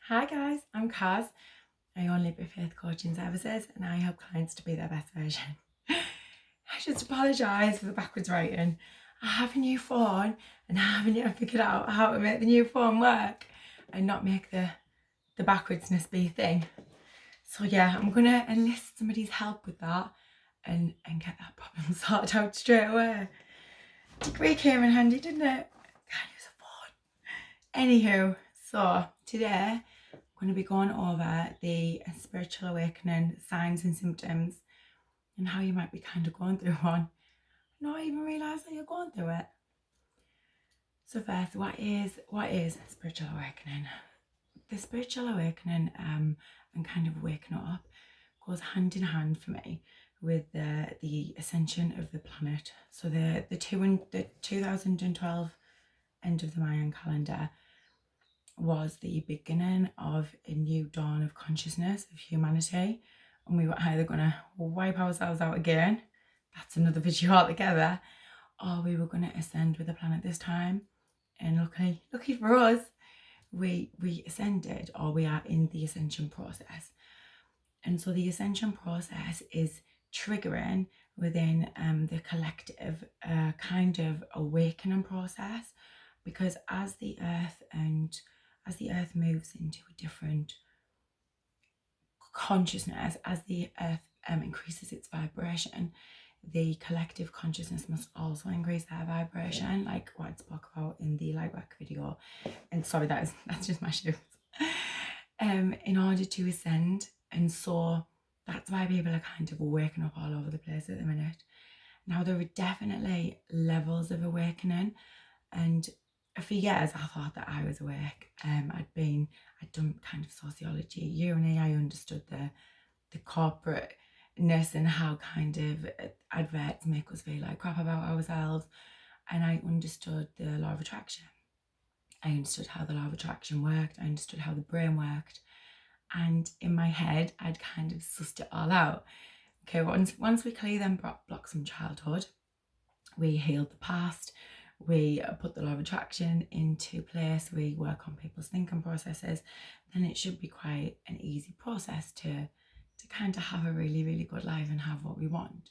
Hi guys, I'm Kaz. I own Libre Faith Coaching Services and I help clients to be their best version. I just apologise for the backwards writing. I have a new phone and I haven't yet figured out how to make the new phone work and not make the backwardsness be a thing. So yeah, I'm gonna enlist somebody's help with that and get that problem sorted out straight away. Degree came in handy, didn't it? Can't use a phone. Anywho, so today I'm going to be going over the spiritual awakening signs and symptoms and how you might be kind of going through one, not even realise that you're going through it. So first, what is spiritual awakening? The spiritual awakening and kind of waking up goes hand in hand for me with the ascension of the planet. So the 2012 end of the Mayan calendar was the beginning of a new dawn of consciousness of humanity, and we were either going to wipe ourselves out again, that's another video altogether, or we were going to ascend with the planet this time. And lucky for us, we ascended, or we are in the ascension process. And so the ascension process is triggering within the collective kind of awakening process, because as the earth moves into a different consciousness, as the earth increases its vibration, the collective consciousness must also increase their vibration, like what I spoke about in the light work video. And sorry, that's just my shoes. In order to ascend. And so that's why people are kind of waking up all over the place at the minute. Now, there are definitely levels of awakening, and for years I thought that I was awake. I'd done kind of sociology at uni. I understood the corporateness and how kind of adverts make us feel like crap about ourselves, and I understood the law of attraction. I understood how the law of attraction worked. I understood how the brain worked, and in my head I'd kind of sussed it all out. Okay, once we clear them blocks from childhood, we healed the past, we put the law of attraction into place, we work on people's thinking processes, then it should be quite an easy process to kind of have a really good life and have what we want.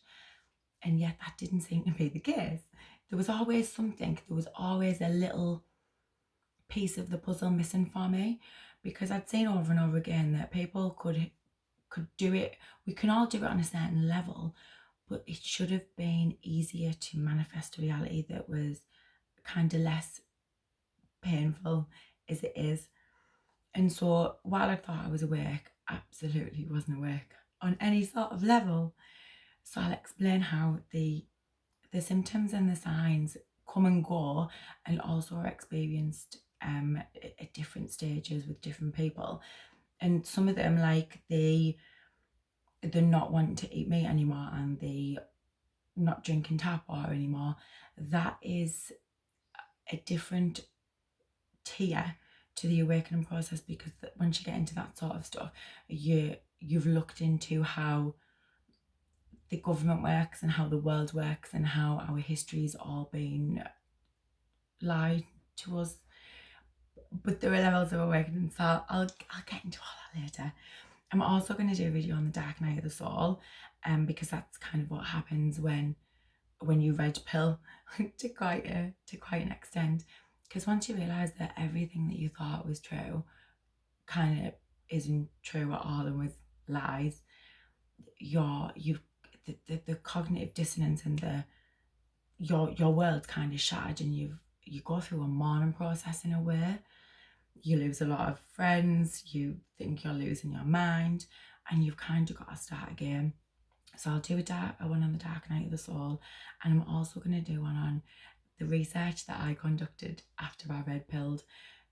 And yet that didn't seem to be the case. There was always something, there was always a little piece of the puzzle missing for me, because I'd seen over and over again that people could do it. We can all do it on a certain level, but it should have been easier to manifest a reality that was kind of less painful as it is. And so while I thought I was awake, absolutely wasn't awake on any sort of level. So I'll explain how the symptoms and the signs come and go, and also are experienced at different stages with different people. And some of them, like the not wanting to eat meat anymore and the not drinking tap water anymore, that is a different tier to the awakening process, because once you get into that sort of stuff, you've looked into how the government works and how the world works and how our history's all been lied to us. But there are levels of awakening, so I'll get into all that later. I'm also going to do a video on the dark night of the soul, because that's kind of what happens when you red pill to quite an extent. Because once you realise that everything that you thought was true kind of isn't true at all and was lies, the cognitive dissonance and your world's kind of shattered, and you go through a mourning process in a way. You lose a lot of friends, you think you're losing your mind, and you've kind of got to start again. So I'll do a one on the dark night of the soul, and I'm also going to do one on the research that I conducted after I red pilled.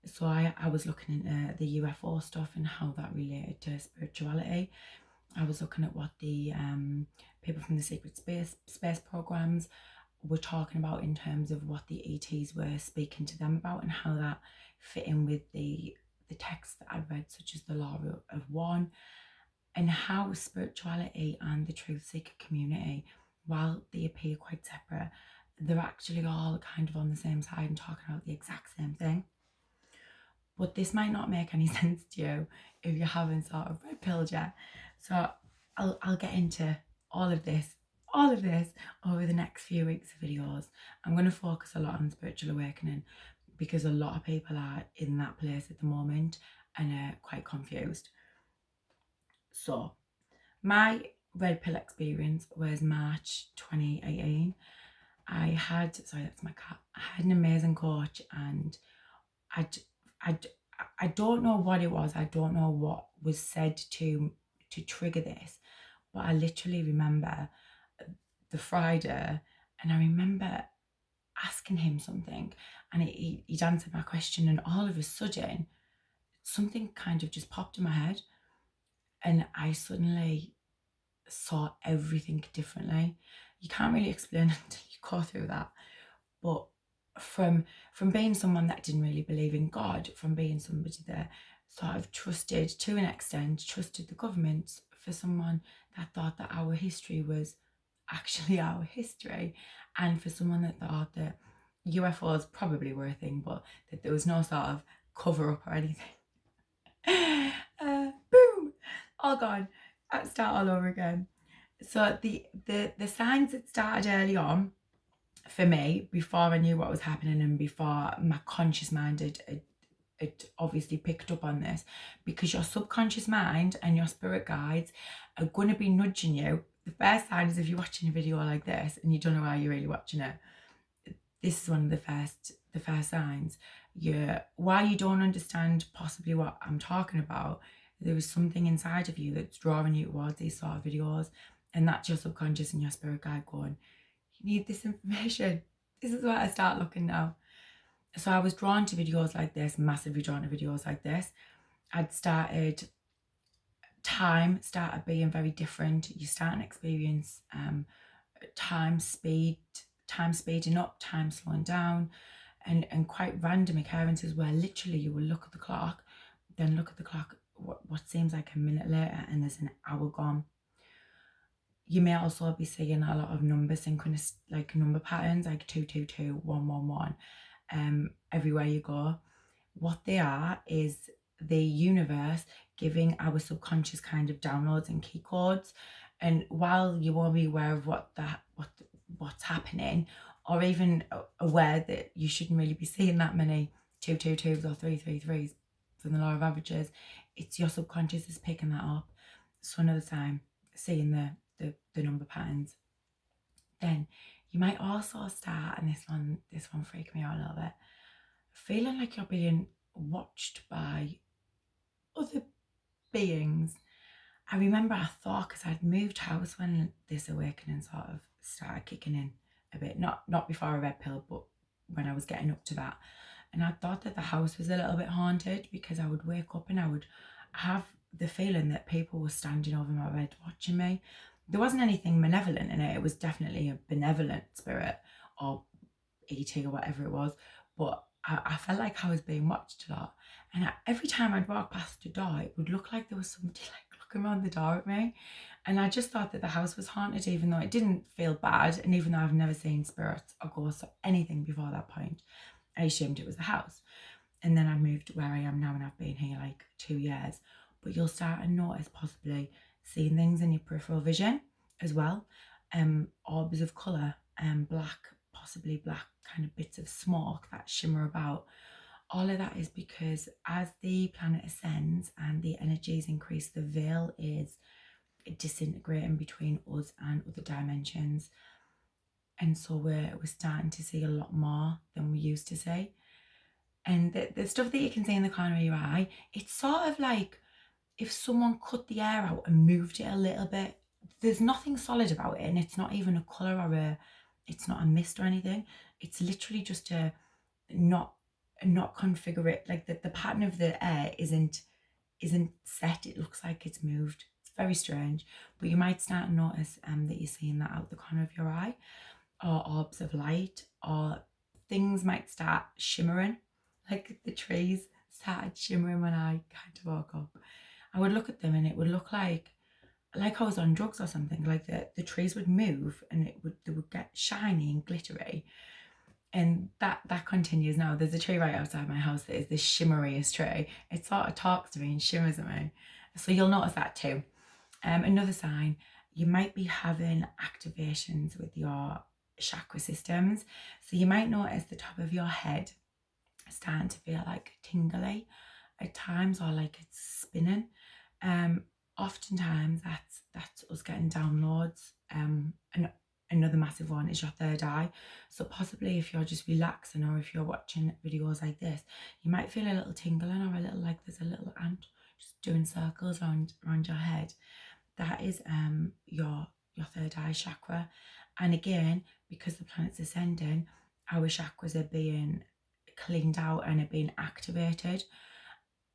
So I was looking into the UFO stuff and how that related to spirituality. I was looking at what the people from the secret space programs were talking about in terms of what the ETs were speaking to them about, and how that fit in with the texts that I'd read, such as the Law of One, and how spirituality and the truth seeker community, while they appear quite separate, they're actually all kind of on the same side and talking about the exact same thing. but this might not make any sense to you if you haven't sort of red pilled yet. So I'll get into all of this over the next few weeks of videos. I'm going to focus a lot on spiritual awakening because a lot of people are in that place at the moment and are quite confused. So my red pill experience was March 2018. I had an amazing coach, and I don't know what it was. I don't know what was said to trigger this, but I literally remember the Friday, and I remember asking him something, and he'd answered my question, and all of a sudden something kind of just popped in my head, and I suddenly saw everything differently. You can't really explain it until you go through that, but from being someone that didn't really believe in God, from being somebody that sort of trusted, to an extent, trusted the government, for someone that thought that our history was actually our history, and for someone that thought that UFOs probably were a thing, but that there was no sort of cover up or anything. Boom, all gone. I'll start all over again. So the signs that started early on for me, before I knew what was happening and before my conscious mind had obviously picked up on this, because your subconscious mind and your spirit guides are going to be nudging you. The first sign is if you're watching a video like this and you don't know why you're really watching it. This is one of the first signs. While you don't understand possibly what I'm talking about, there is something inside of you that's drawing you towards these sort of videos, and that's your subconscious and your spirit guide going, you need this information. This is where I start looking now. So I was drawn to videos like this, massively drawn to videos like this. Time started being very different. You start to experience time speeding up, time slowing down, and quite random occurrences where literally you will look at the clock, then look at the clock what seems like a minute later, and there's an hour gone. You may also be seeing a lot of number synchronous, like number patterns, like 222, 111, everywhere you go. What they are is the universe giving our subconscious kind of downloads and key codes. And while you won't be aware of what's happening, or even aware that you shouldn't really be seeing that many 222s or 333s from the law of averages, it's your subconscious is picking that up. So another time, seeing the number patterns. Then you might also start, and this one freaked me out a little bit, feeling like you're being watched by other beings. I remember I thought, because I'd moved house when this awakening sort of started kicking in a bit, not before I red pill, but when I was getting up to that, and I thought that the house was a little bit haunted, because I would wake up and I would have the feeling that people were standing over my bed watching me. There wasn't anything malevolent in it. It was definitely a benevolent spirit, or ET, or whatever it was, but I felt like I was being watched a lot. And every time I'd walk past the door, it would look like there was somebody like looking around the door at me. And I just thought that the house was haunted, even though it didn't feel bad, and even though I've never seen spirits or ghosts or anything before that point, I assumed it was the house. And then I moved where I am now, and I've been here like 2 years. But you'll start to notice possibly seeing things in your peripheral vision as well. Orbs of colour, black, possibly black kind of bits of smoke that shimmer about. All of that is because as the planet ascends and the energies increase, the veil is disintegrating between us and other dimensions. And so we're starting to see a lot more than we used to see. And the stuff that you can see in the corner of your eye, it's sort of like if someone cut the air out and moved it a little bit. There's nothing solid about it, and it's not even a colour or it's not a mist or anything. It's literally just a not configure it, like the pattern of the air isn't set. It looks like it's moved. It's very strange, but you might start to notice that you're seeing that out the corner of your eye, or orbs of light, or things might start shimmering, like the trees started shimmering when I kind of woke up. I would look at them and it would look like I was on drugs or something. Like the trees would move and they would get shiny and glittery. And that continues now. There's a tree right outside my house that is the shimmeriest tree. It sort of talks to me and shimmers at me. So you'll notice that too. Another sign, you might be having activations with your chakra systems. So you might notice the top of your head starting to feel like tingly at times, or like it's spinning. Oftentimes that's us getting downloads. And another massive one is your third eye. So possibly if you're just relaxing, or if you're watching videos like this, you might feel a little tingling, or a little like there's a little ant just doing circles around your head. That is your third eye chakra. And again, because the planet's ascending, our chakras are being cleaned out and are being activated.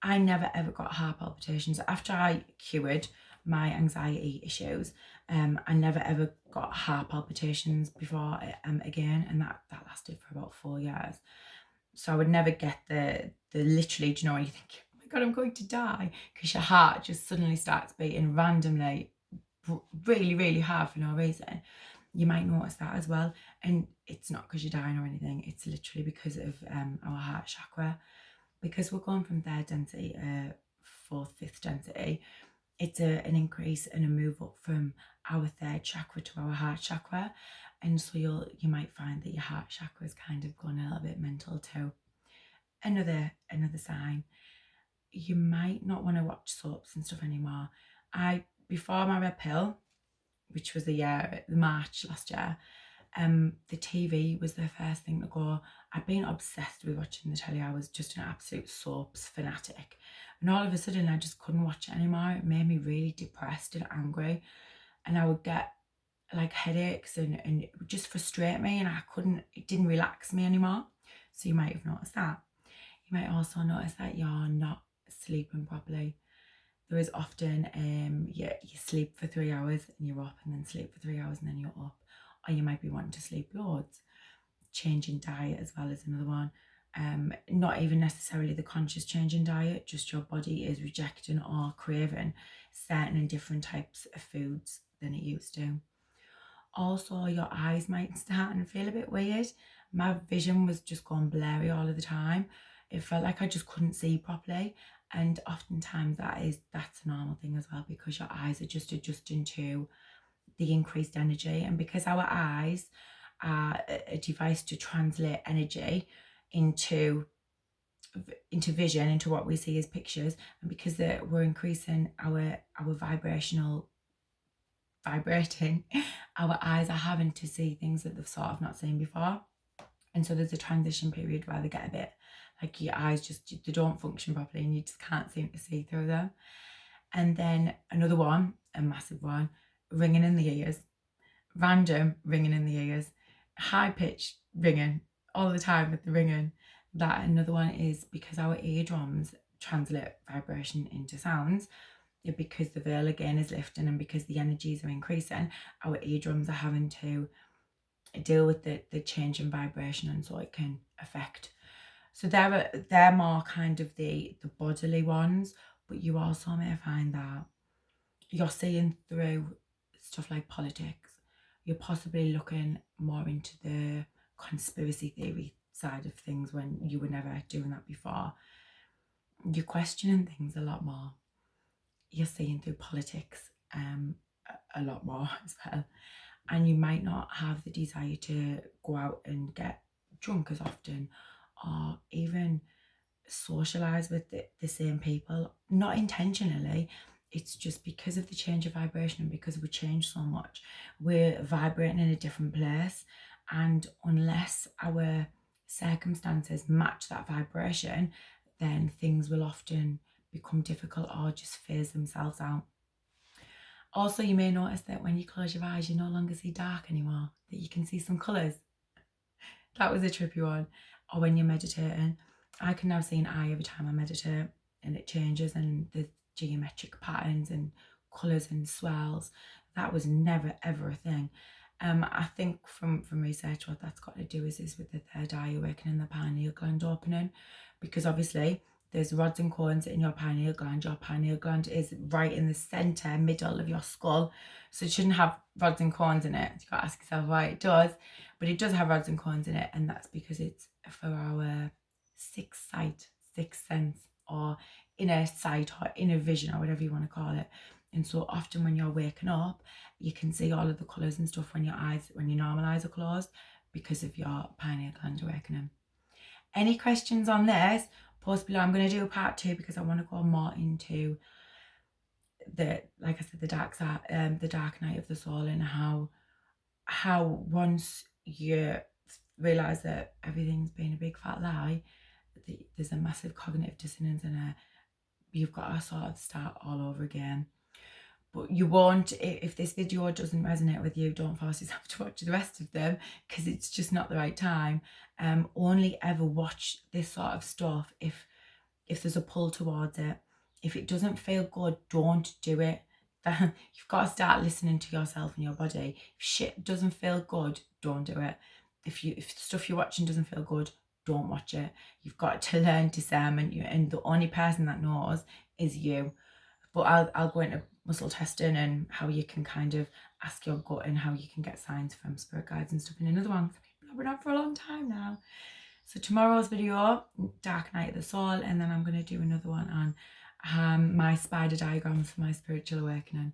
I never ever got heart palpitations after I cured my anxiety issues. I never ever got heart palpitations before again, and that lasted for about 4 years. So I would never get the literally, do you know, when you think, oh my God, I'm going to die, because your heart just suddenly starts beating randomly really, really hard for no reason. You might notice that as well. And it's not because you're dying or anything. It's literally because of our heart chakra. Because we're going from third density, fourth, fifth density, it's an increase and a move up from our third chakra to our heart chakra. And so you might find that your heart chakra is kind of gone a little bit mental too. Another sign, you might not want to watch soaps and stuff anymore. Before my red pill, which was March last year, the TV was the first thing to go. I'd been obsessed with watching the telly. I was just an absolute soaps fanatic. And all of a sudden I just couldn't watch it anymore. It made me really depressed and angry. And I would get like headaches, and it would just frustrate me, and it didn't relax me anymore. So you might have noticed that. You might also notice that you're not sleeping properly. There is often you sleep for 3 hours and you're up, and then sleep for 3 hours and then you're up. Or you might be wanting to sleep loads. Changing diet as well as another one. Not even necessarily the conscious change in diet, just your body is rejecting or craving certain and different types of foods than it used to. Also, your eyes might start and feel a bit weird. My vision was just going blurry all of the time. It felt like I just couldn't see properly. And oftentimes that's a normal thing as well, because your eyes are just adjusting to the increased energy. And because our eyes are a device to translate energy into vision, into what we see as pictures, and because we're increasing our vibrating, our eyes are having to see things that they've sort of not seen before. And so there's a transition period where they get a bit like your eyes they don't function properly, and you just can't seem to see through them. And then another one, a massive one, ringing in the ears. Random ringing in the ears, high pitched ringing all the time with the ringing. That another one is because our eardrums translate vibration into sounds. Because the veil again is lifting, and because the energies are increasing, our eardrums are having to deal with the change in vibration, and so it can affect. So they're more kind of the bodily ones, but you also may find that you're seeing through stuff like politics. You're possibly looking more into the conspiracy theory side of things when you were never doing that before. You're questioning things a lot more. You're seeing through politics a lot more as well. And you might not have the desire to go out and get drunk as often, or even socialize with the same people, not intentionally. It's just because of the change of vibration, and because we change so much, we're vibrating in a different place. And unless our circumstances match that vibration, then things will often become difficult or just phase themselves out. Also, you may notice that when you close your eyes, you no longer see dark anymore, that you can see some colours. That was a trippy one. Or when you're meditating, I can now see an eye every time I meditate, and it changes, and the geometric patterns and colours and swirls. That was never ever a thing. I think from research, what that's got to do is with the third eye awakening, the pineal gland opening, because obviously there's rods and cones in your pineal gland. Your pineal gland is right in the center, middle of your skull. So it shouldn't have rods and cones in it. You've got to ask yourself why it does. But it does have rods and cones in it. And that's because it's for our sixth sight, sixth sense, or inner sight, or inner vision, or whatever you want to call it. And so often when you're waking up, you can see all of the colours and stuff when your normal eyes are closed, because of your pineal gland awakening. Any questions on this? Post below. I'm going to do a part 2 because I want to go more into the, like I said, the dark side, the dark night of the soul, and how once you realise that everything's been a big fat lie, there's a massive cognitive dissonance, and you've got to sort of start all over again. But you won't, if this video doesn't resonate with you, don't force yourself to watch the rest of them, because it's just not the right time. Only ever watch this sort of stuff if there's a pull towards it. If it doesn't feel good, don't do it. You've got to start listening to yourself and your body. If shit doesn't feel good, don't do it. If stuff you're watching doesn't feel good, don't watch it. You've got to learn discernment, and the only person that knows is you. But I'll go into muscle testing and how you can kind of ask your gut, and how you can get signs from spirit guides and stuff in another one. I've been on for a long time now. So tomorrow's video, Dark Night of the Soul, and then I'm going to do another one on my spider diagrams for my spiritual awakening.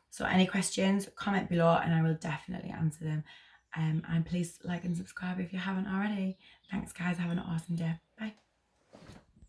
So any questions, comment below and I will definitely answer them. And please like and subscribe if you haven't already. Thanks guys, have an awesome day. Bye.